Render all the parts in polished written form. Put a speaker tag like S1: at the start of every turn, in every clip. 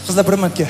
S1: Qizlar bir minutga.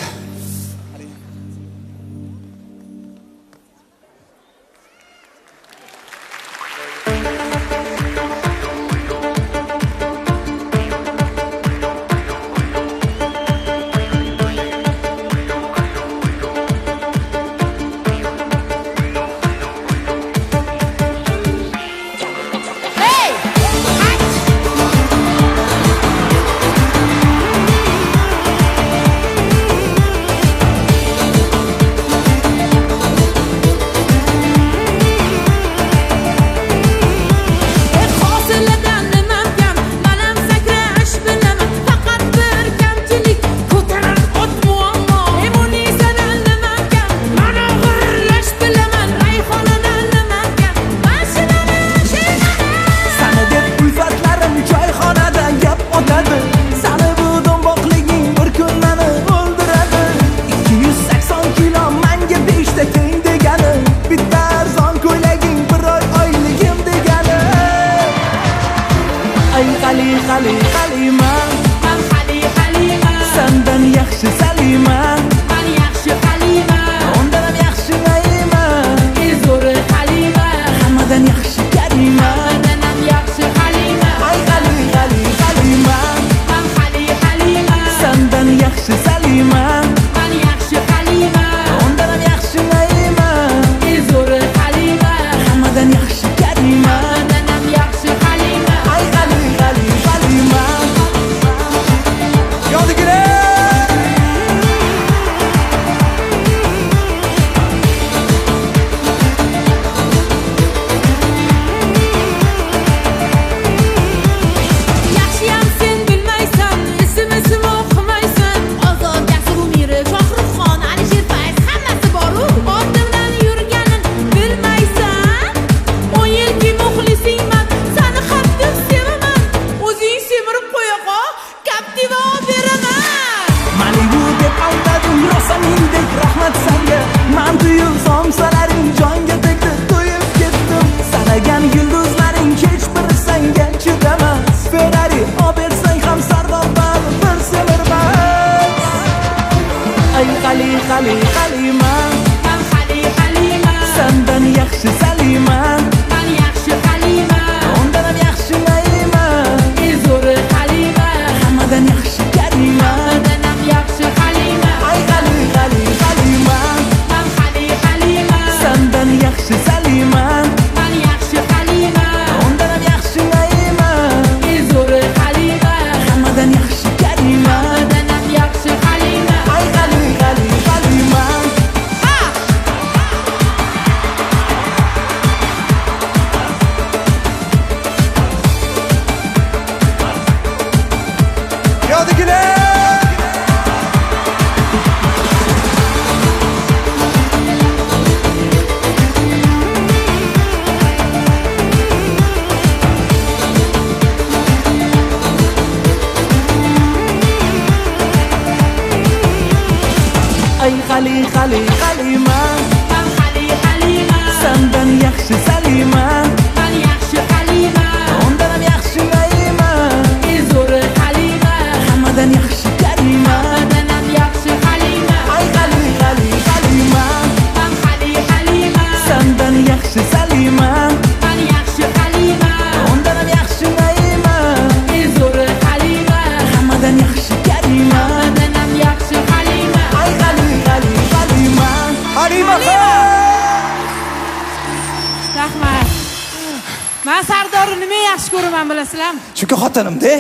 S2: Men Sardorni nima yaxshi ko'raman bilasizlarmi?
S1: Chunki xotinim-da.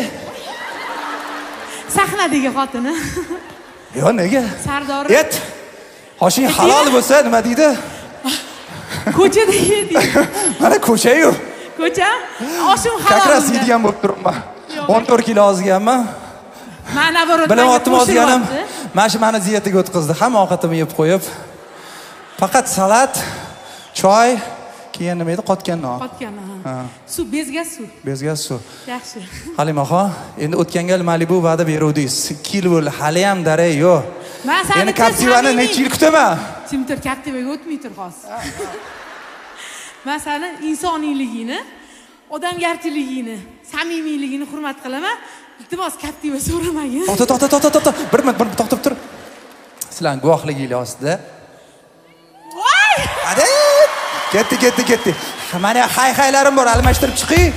S2: Sahnadagi xotini.
S1: Yo, nega?
S2: Sardor.
S1: Et. Hoshing halol bo'lsa nima deydi?
S2: Ko'chada yedi.
S1: Mana ko'cha-yu.
S2: Ko'cha? Oshim halol.
S1: Kakras yeydigan bo'lib turibman. 14 kilo ozganman.
S2: Men navorot.
S1: Bilim otim ozganim. Mana shu meni diyetiga o'tkazdi. Hamma ovqatimni yeb qo'yib. Faqat salat, choy, keyin nima edi? Qotgan non.
S2: Qotgan non. Suv, bezgaz suv.
S1: Bezgaz suv.
S2: Yaxshi.
S1: Halimaxon, endi o'tgan gal Malibu va'da beruvdingiz. 2 yil bo'ldi, hali ham daray yo'q.
S2: Men seni
S1: endi Captiva'ni necha yil kutaman?
S2: Kim tur Captivaga o'tmay tur xos. Men seni insoniyligingni, odamgarchiligingni, samimiyligingni hurmat qilaman. Iltimos Captiva so'ramagin.
S1: To'xta. Bir minut to'xtab tur. sizlarning guvohliginglar ostida.
S2: Voy!
S1: Hadi! Ketdi. Mana hay-haylarim bor, almashtirib chiqing.